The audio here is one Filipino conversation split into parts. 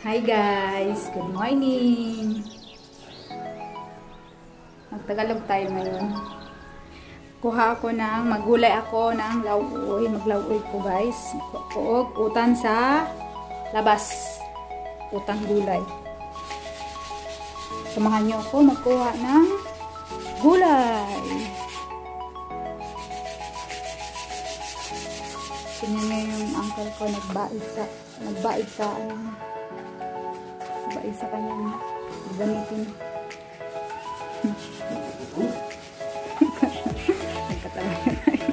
Hi guys! Good morning! Magtagalog tayo ngayon. Maggulay ako ng lauoy. Maglauoy ko guys. Kuog utan sa labas. Utang gulay. Samahan nyo ako magkuha ng gulay. Tingnan nyo yung uncle ko nagbaid sa kanyang gamitin. Nagkatawa na tayo.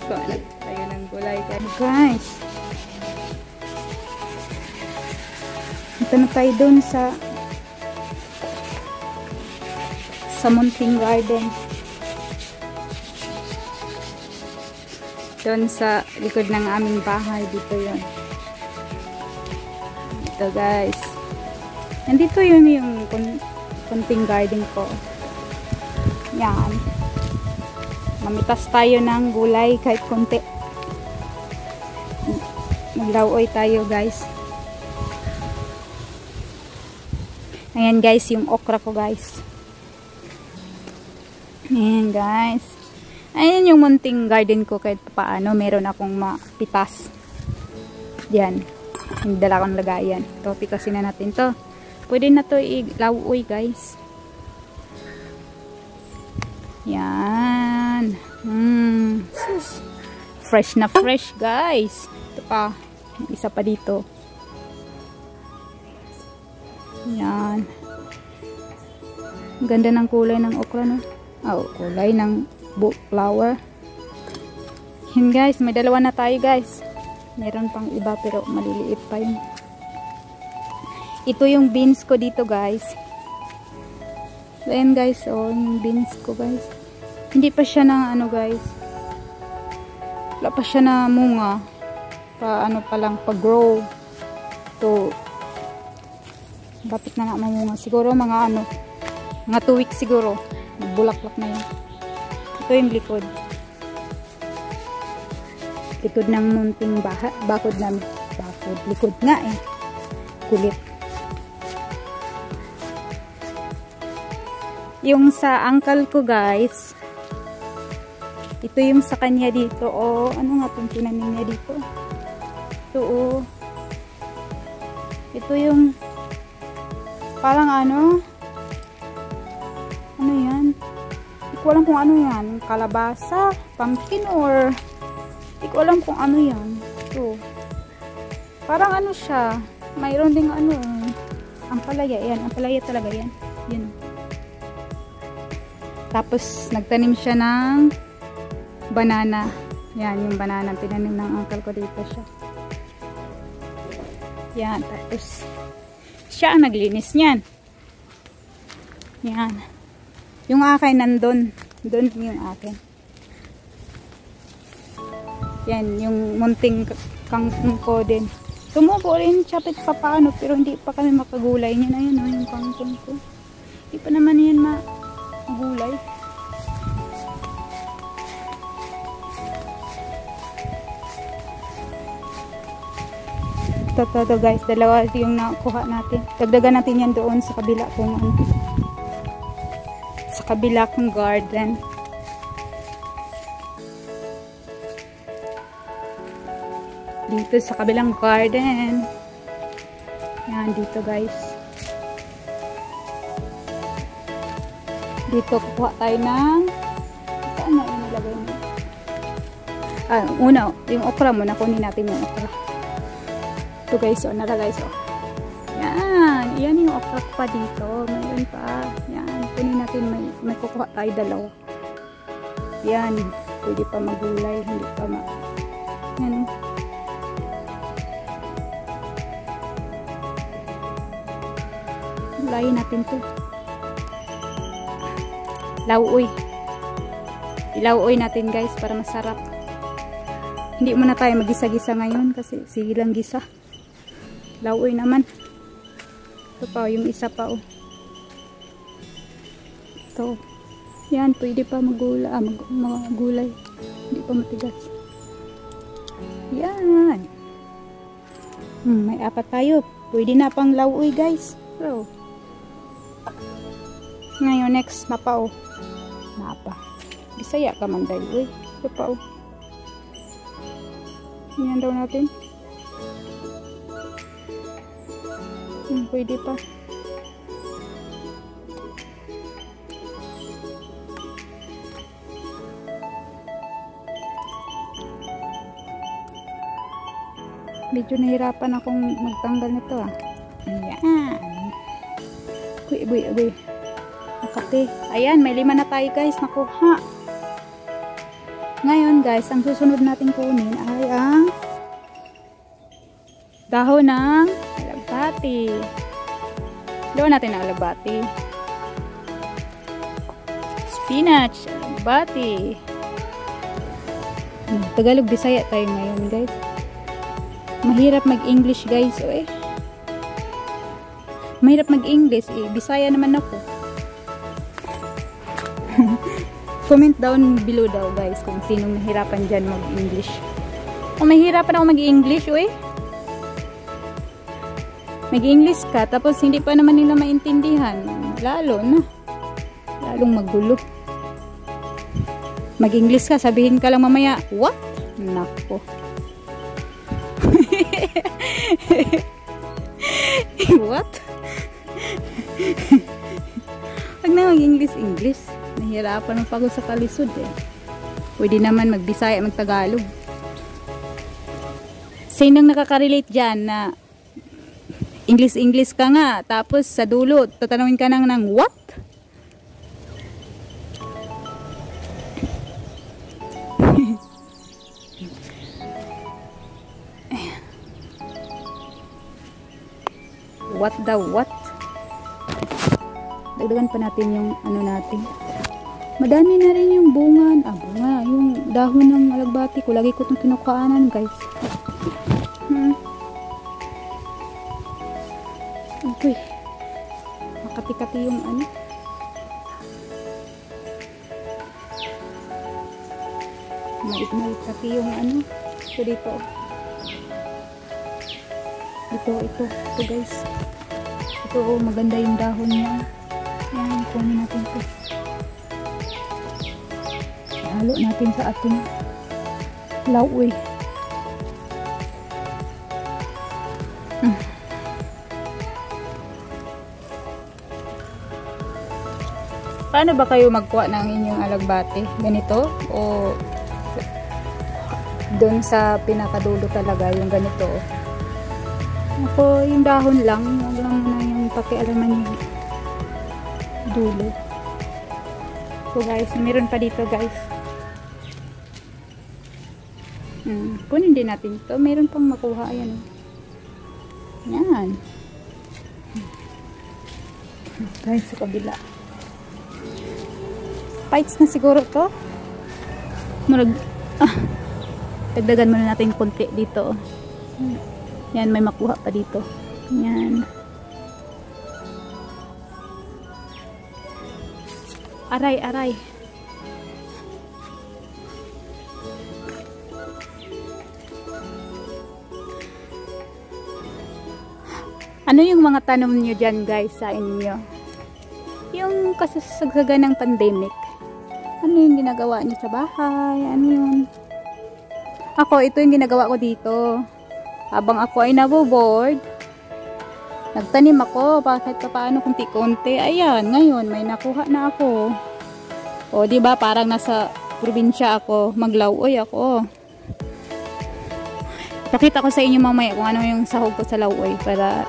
Kualat tayo ng gulay guys. Ito na tayo dun sa Munting Garden. Doon sa likod ng aming bahay. Dito yun. Ito guys. Nandito yun yung kunting garden ko. Yan. Mamitas tayo ng gulay kahit konti. Maglauoy tayo guys. Ayan guys yung okra ko guys. Ayan guys. Ayan yung munting garden ko kahit paano meron akong mapitas. Yan. Yung dala kong lagayan. Ito, pitasin na natin to. Pwede na to ilauoy guys. Yan. Fresh na fresh guys. Ito pa. Isa pa dito. Yan. Ganda ng kulay ng okra no. Oh, kulay ng flower. Yan guys. May dalawa na tayo guys. Meron pang iba pero maliliit pa yun. Ito yung beans ko dito guys. Ayan guys, oh, yung beans ko guys. Hindi pa siya na ano guys. Wala pa siya na munga. Ano pa lang, pa-grow. To dapat na mamunga. Siguro mga mga 2 weeks siguro. Bulaklak na yun. Ito yung likod. Likod ng munting bakod namin. Likod nga eh. Kulit. Yung sa uncle ko guys, ito yung sa kanya dito. O, ano nga itong tinanim niya dito? Ito o. Ito yung parang ano yan? Hindi ko alam kung ano yan. Kalabasa, pumpkin or hindi ko alam kung ano yan. Ito. Parang ano siya. Mayroon ding ampalaya. Yan. Ampalaya talaga yan. Yun. Tapos, nagtanim siya ng banana. Yan, yung banana tinanim ng uncle ko dito siya. Yan, tapos, siya ang naglinis niyan. Yan. Yung akin nandun. Doon yung akin. Yan, yung munting kangkong ko din. Tumubo rin siya pa paano, pero hindi pa kami makagulay niya na yun, yung kangkong ko. Hindi pa naman yan gulay. Ito guys, dalawa yung nakuha natin. Dagdagan natin yan doon sa kabila kung sa kabila kong garden. Dito sa kabilang garden. Yan dito guys. Dito kukuha tayo ng saan na inilagay mo? Una, yung okra muna. Kunin natin yung okra. Ito guys, nalagay so. Yan. Yan yung okra pa dito. Mayroon pa. Yan. Kunin natin. May kukuha tayo dalawa. Yan. Pwede pa magulay. Hindi pa yan. Gulayin natin to. Lauoy. Ilauoy natin guys para masarap. Hindi muna tayo magisa-gisa ngayon kasi sige lang gisa. Lauoy naman. Ito pa yung isa pa oh. Ito. Yan, pwede pa magulay. Hindi pa matigas. Yan. May 4 tayo. Pwede na pang lauoy guys. Bro. Ngayon next mapa oh. Mapa. Bisaya ka man dahil. Uy. Mapa oh. Yan daw natin. Pwede pa. Medyo nahirapan akong magtanggal nito ah. Ayan. Uy. Makati. Ayan, may 5 na tayo guys. Nakuha. Ngayon guys, ang susunod natin kunin ay ang dahon ng alagbati. Dahon natin ang alagbati. Spinach. Alagbati. Tagalog Bisaya tayo ngayon guys. Mahirap mag-English guys, eh. Mahirap mag-English, eh. Bisaya naman ako. Comment down below daw guys kung sinong nahirapan dyan mag-English. O mahirapan ako mag-English, eh. Mag-English ka, tapos hindi pa naman nila maintindihan. Lalong magulo. Mag-English ka, sabihin ka lang mamaya, what? Nako. What? Pag na mag-English, nahirapan ng pagod sa kalisod eh. Pwede naman mag-Bisaya, mag-Tagalog. Sinong nakaka-relate dyan na English ka nga, tapos sa dulo, tatanungin ka ng what? What the what? Dagdagan pa natin yung ano natin. Madami na rin yung bunga. Bunga. Yung dahon ng alagbati ko. Lagi ko itong kinukaanan guys. Okay. Makati-kati yung ano. Mait-kati yung ano. So dito. Ito guys. Ito maganda yung dahon niya. Yan, kunin natin ito. Halo natin sa ating lauoy. Paano ba kayo magkuha ng inyong alagbati? Ganito? O doon sa pinakadulo talaga yung ganito? Ako, yung dahon lang. Huwag lang muna yung pakialaman yung dulo. So guys, meron pa dito guys. Kunin din natin ito. Meron pang makuha. Ayan. Yan. Guys, sa kabila. Fights na siguro to. Dagdagan muna natin konti dito. Yan, may makuha pa dito. Yan. Aray. Ano yung mga tanong nyo dyan guys sa inyo? Yung kasagsagan ng pandemic. Ano yung ginagawa nyo sa bahay? Ano yun? Ako, ito yung ginagawa ko dito. Habang ako ay naboboard, nagtanim ako kahit paano kunti-kunti. Ayan, ngayon may nakuha na ako. O, diba parang nasa probinsya ako, maglauoy ako. Pakita ko sa inyo mamaya kung ano yung sahog ko sa lauoy para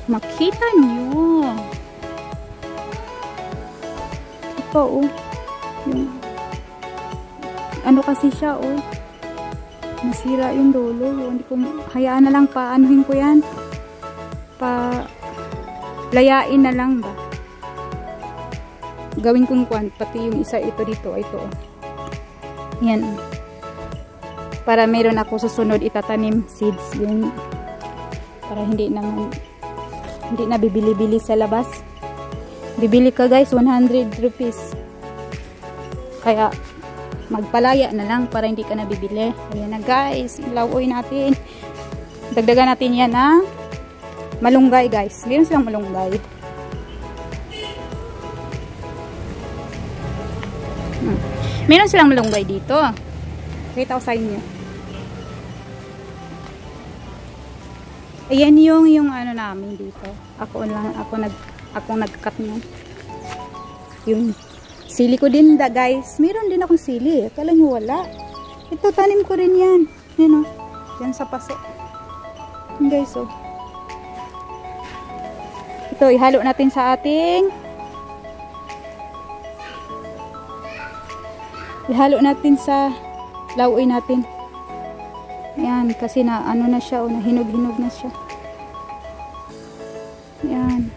makita nyo. Ito, oh. Yung, ano kasi siya, oh. Nasira yung dulo. Hindi ko, hayaan na lang paanuhin ko yan. Layain na lang ba. Gawin kong kwan. Pati yung isa ito dito. Ito. Yan. Para meron ako susunod itatanim seeds. Yung, para hindi na bibili-bili sa labas. Bibili ka guys 100 rupees. Kaya magpalaya na lang para hindi ka nabibili. Ayan na guys, yung lauoy natin. Dagdagan natin yan ng malunggay guys. Meron silang malunggay. Meron silang malunggay dito. Kita ko sa inyo. Ayan yung ano namin dito. Ako nag-cut niyan. Yung sili ko din guys. Meron din akong sili. Akala nyo wala. Ito tanim ko rin yan. Yan o. Yan sa paso. Yan guys o. Ito ihalo natin sa ating lauoy natin. Yan, kasi na ano na siya, o nahinog-hinog na siya. Yan.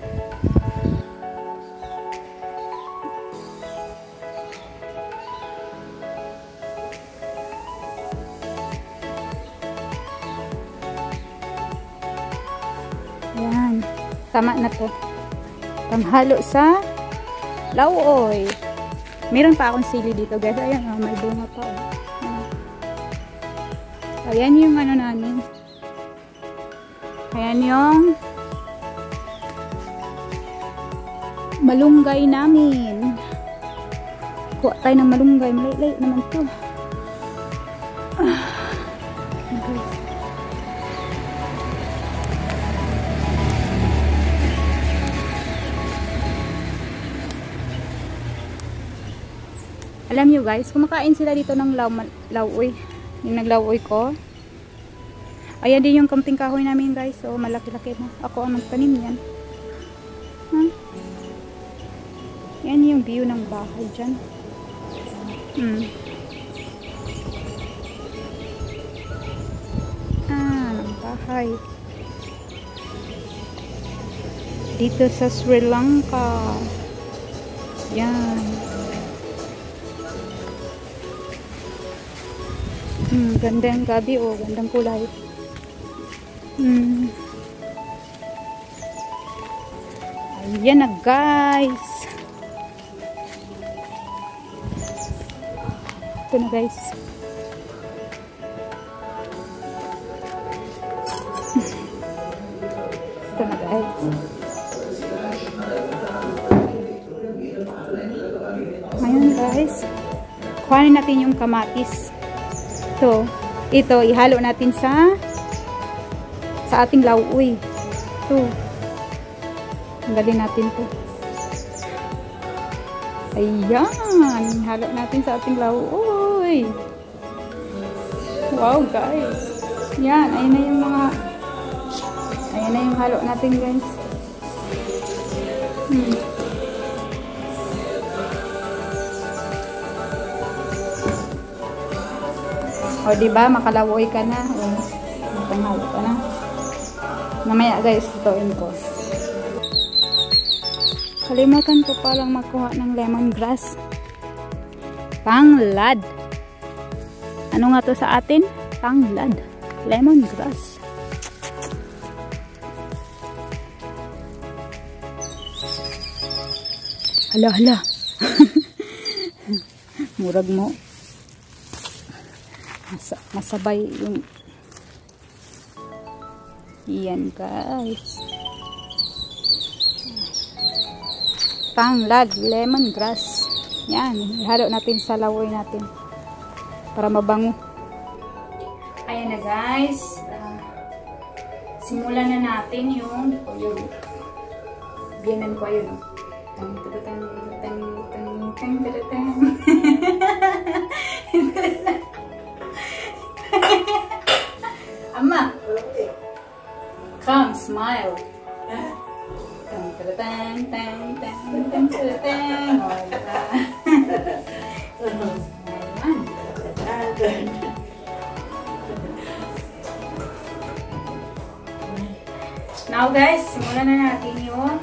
Yan. Tama na to. Panghalo sa lauoy. Meron pa akong sili dito guys. Ayan, may bunga pa. Ayan yung ano namin. Ayan yung malunggay namin. Kuha tayo ng malunggay. Malay naman to. Alam nyo guys, kumakain sila dito ng lauoy. Yung naglauoy ko. Ayan din yung kamting kahoy namin guys. So malaki-laki na. Ako ang nagtanim yan. Huh? Yan yung view ng bahay dyan. Ng bahay. Dito sa Sri Lanka. Yan. Ganda yung gabi o gandang kulay. Ayan na guys. Ito na guys. Ito na guys. Ngayon guys, kuhanin natin yung kamatis. Ito ihalo natin sa ating lauoy. Ito. Tanggalin natin to. Ayan. Ihalo natin sa ating lauoy. Wow guys. Yan. Ayan na yung halo natin guys. O diba, makalawoy ka na. O, matanghalo ka na. Mamaya guys, tutuin ko. Kalimutan ko palang makuha ng lemongrass. Tanglad. Ano nga to sa atin? Tanglad. Lemongrass. Hala. Murag mo. Masabay yung yan guys. Tanglad, lemongrass. Yan, ihalo natin sa lawoy natin para mabango. Ayan na guys. Simulan na natin yung biyanan ko yun. Amma, come smile. Now guys, simulan na natin yung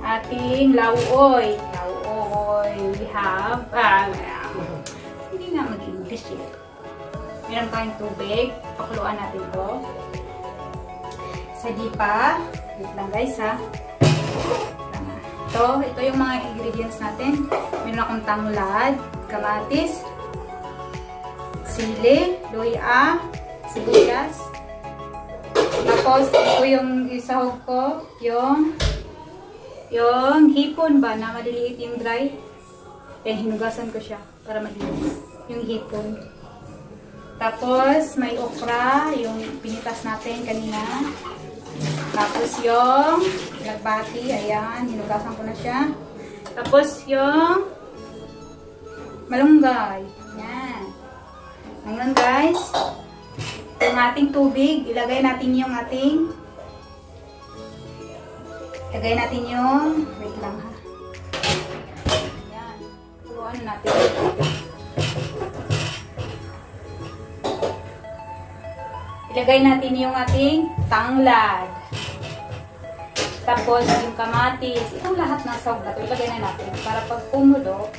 ating lauoy. We have hindi na mag-English eh. Meron tayong tubig. Pakuluan natin ito. Sa dipa. Wait lang guys ha. Ito yung mga ingredients natin. Meron akong tanglad, kamatis, sili, luya, sibuyas, Tapos, ito yung isahog ko. Yung hipon ba na maliliit yung dry. Hinugasan ko siya para malinis. Yung hipon. Tapos, may okra. Yung pinitas natin kanina. Tapos, yung lagbati. Ayan, hinugasan ko na siya. Tapos, yung malunggay. Ayan. Ngayon guys, yung ating tubig, ilagay natin yung ating, wait lang ha. Ayan. Turuan natin. Ilagay natin yung ating tanglad. Tapos yung kamatis. Itong lahat ng sahog na ito, ilagay na natin para pag pumulo,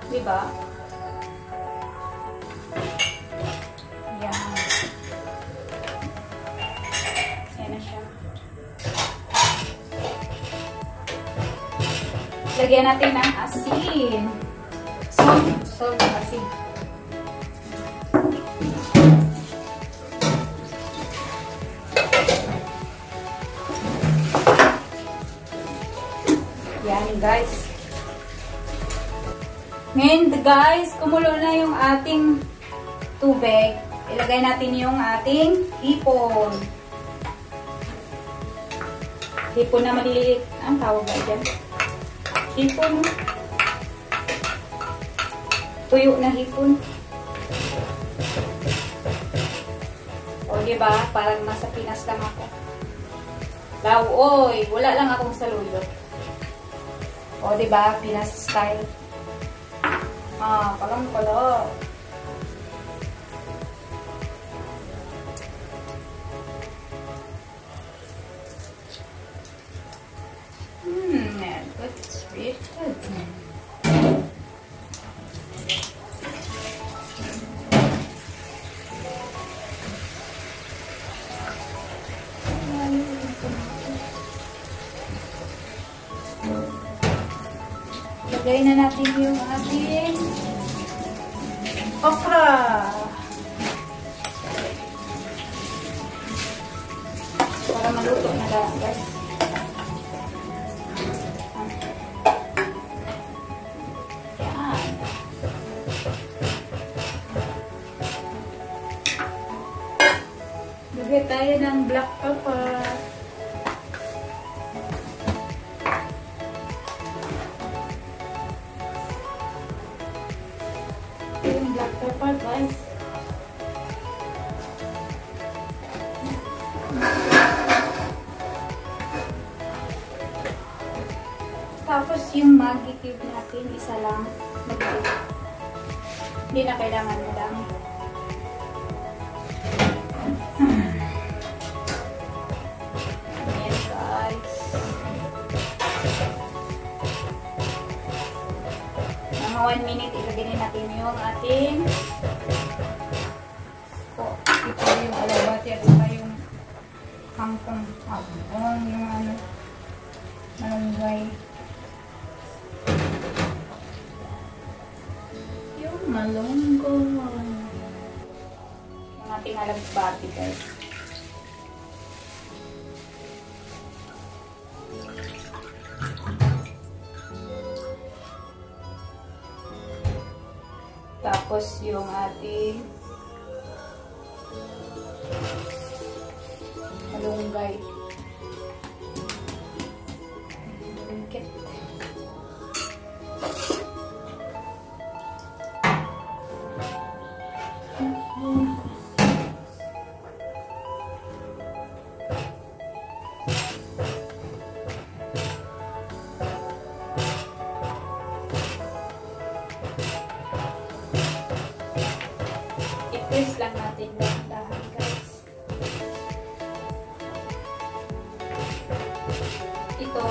diba? Ayan. Ayan na siya. Lagyan natin ng asin. Salt, asin. Ayan guys. Ngayon guys, kumulo na yung ating tubig. Ilagay natin yung ating hipon. Hipon na maliliit. Ang tawag ba dyan? Hipon. Tuyo na hipon. O diba? Parang nasa Pinas lang ako. Oy, wala lang akong saluyot. O diba? Pinas style. Palang-pala. That's really good. Lagay na natin yung ating okra. Para maluto na lang, guys. Lagay tayo ng black pepper. Yung black pepper, guys. Tapos yung Maggi cube natin, isa lang. Hindi na kailangan madami. Mga 1 minute, ilagay natin yung ating ito yung alabati at saka yung kangkong yung ano malunggay yung malunggay yung ating alabati guys. Tapos yung ating malunggay. Lingkit. I-press lang natin dahan-dahan guys. Ito,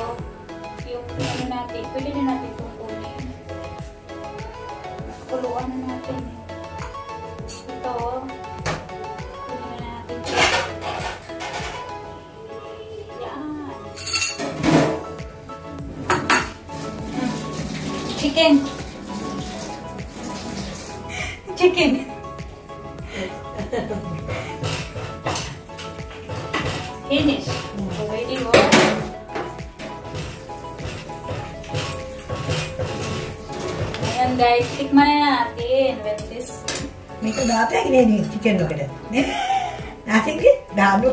yung ano natin, pwede na natin itong kunin. Kuluan na natin eh. Ito, kunin na natin. Yan. Chicken. Chicken. Finish. Ready mo? Ayan guys, tikman na natin with this. May ito dati ang ini chicken no kada. Nasi ni dalo.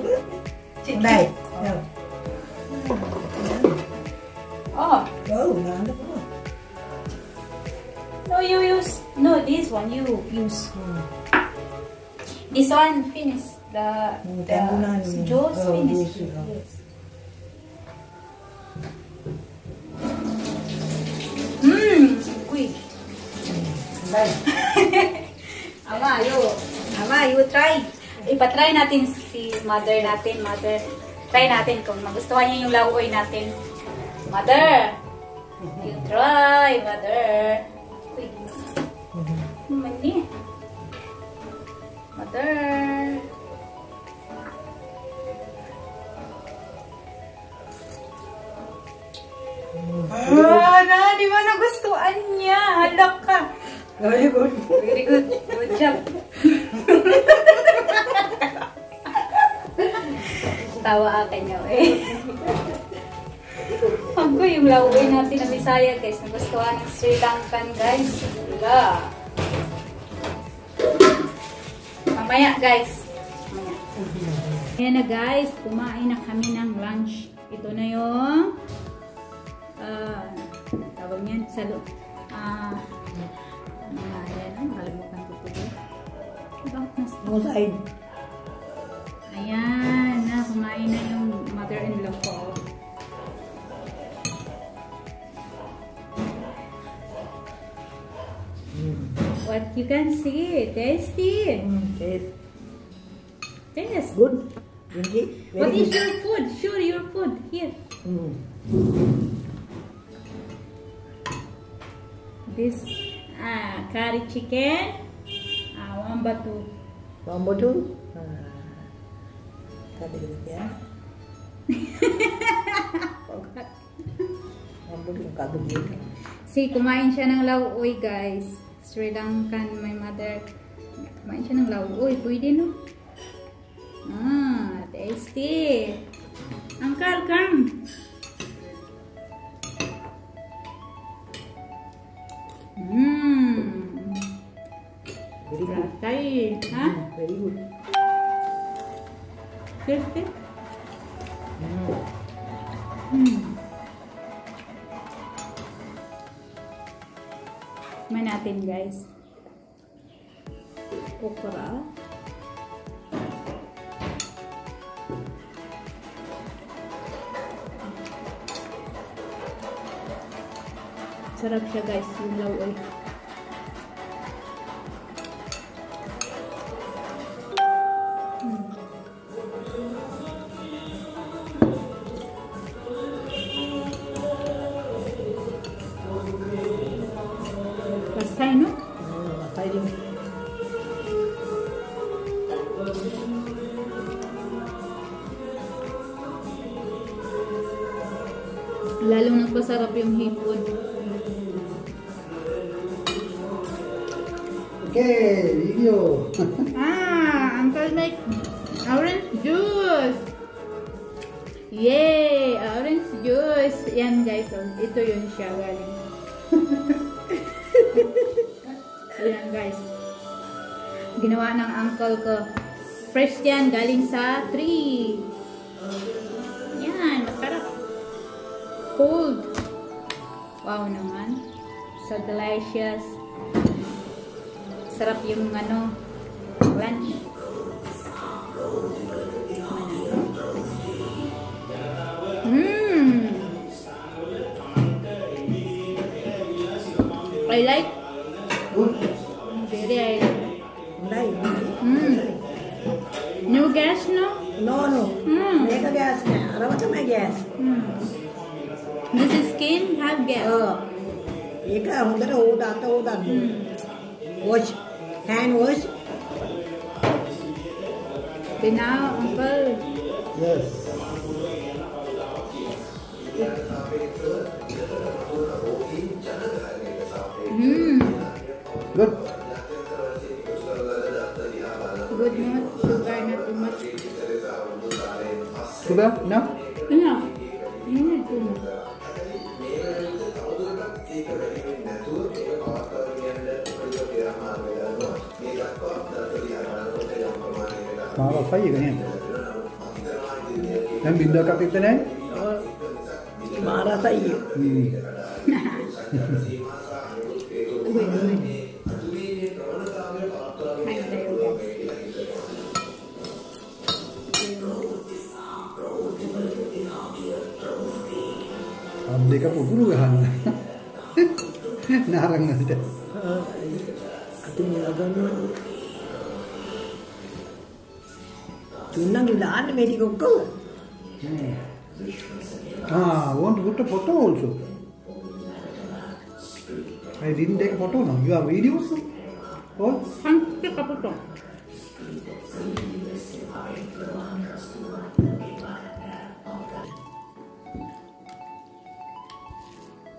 Dai. Oh. Oh, nando ko. No, you use. No, this one you use. This one finish. The juice finish. Yes. Quick. Ama, you try. Ipa-try natin si mother natin. Mother, try natin kung magustuhan niya yung lauoy natin. Mother, you try, mother. Quick. Mani. Mother. Di ba nagustuhan niya? Halak ka. Very good. Very good. Good job. Tawa akin niyo eh. Ako yung lauwi natin na Bisaya guys. Nagustuhan ng Sri Lankan guys. Wala. Mamaya guys. Mamaya. Ayan na guys. Kumain na kami ng lunch. Ito na yung tawag niyan sa ayan, nakalimutan ko po din. Bakit nasa? Ayan, kumain na yung mother-in-law ko. What you can see, tasty. Taste. Good. What is your food? Show your food here. This curry chicken, wambatu. Wambatu? Kata ya. Wambatu kata gitu. Si kumain siya ng lauoy guys. Sri Lankan, my mother. Kumain siya ng lauoy. Pwede no? Tasty. Uncle, come. Very good. Huh? Very good. Tasty. Tikman natin guys. Okra. Sarap siya guys, yung lauoy. Pasay, no? Pasay din. Lalong nagpasarap yung hipon. Okay, video. Uncle make orange juice. Yay! Orange juice. Yan guys, ito yun siya galing. Ayan guys. Ginawa ng uncle ko. Fresh yan, galing sa tree. Yan, masarap. Cold. Wow naman. So delicious. Sarap yung lunch. I like. Very I like. New gas, no? No. Mega gas na. Araw ito may gas. This is skin have gas. Ika, hundara udan. Wash. Hand wash. Now, uncle. Yes. Good. Good, not sugar, not too much. Sudah? Enough? Enough. You need to. Marah saya kan ni. Dan benda kat kita ni? Marah saya. Abdi ka pupuru kan. Narang nanti. Ati nilagan mo. Tunang nilaan meri kokko. Want to put a photo also? I didn't take a photo now. You have videos? What? Take a photo.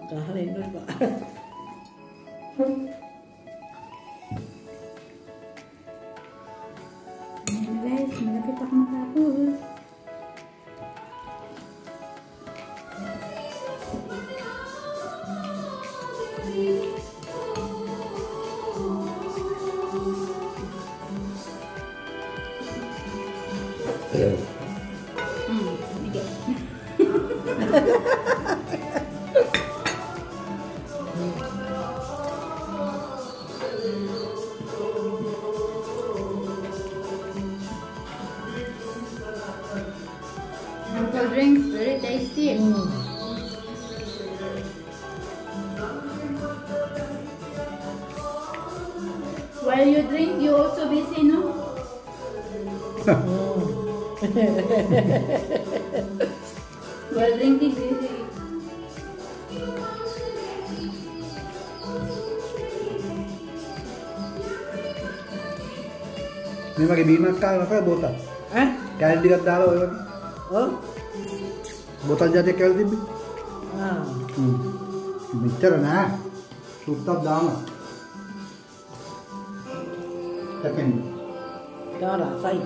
Kahalin mo ba? Ayan guys, malapit ako matapos. Herbal drinks, very tasty. While you drink, you also busy, no? While drinking, busy. Ni pakai bima kah apa botol? Kain dia dalam itu. Oh? Botol jadi kain dia. Ah. Bicara na. Sudah dalam. Second. Darah saya.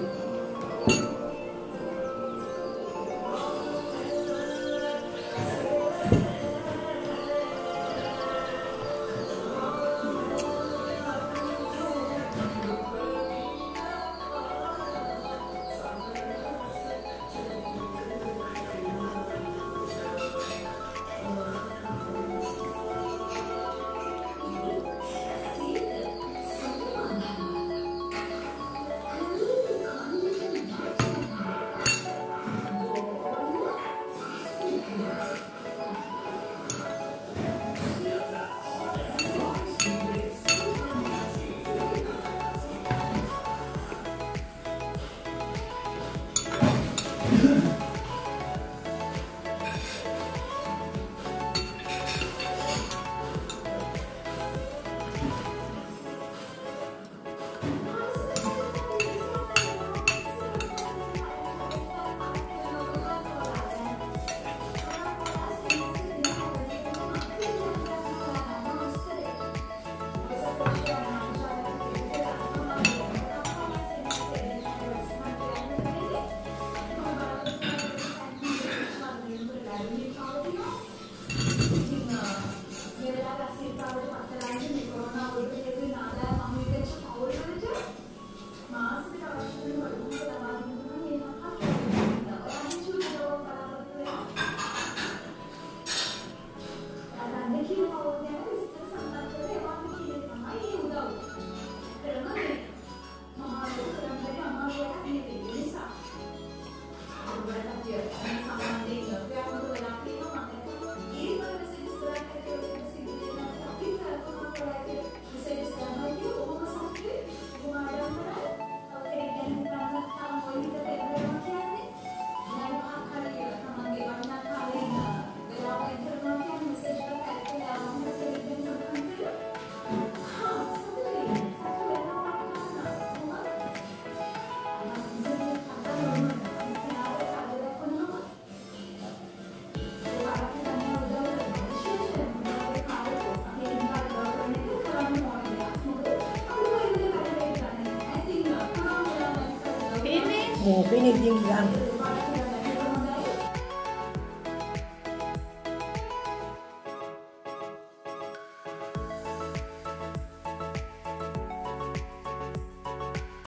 Finish din lang.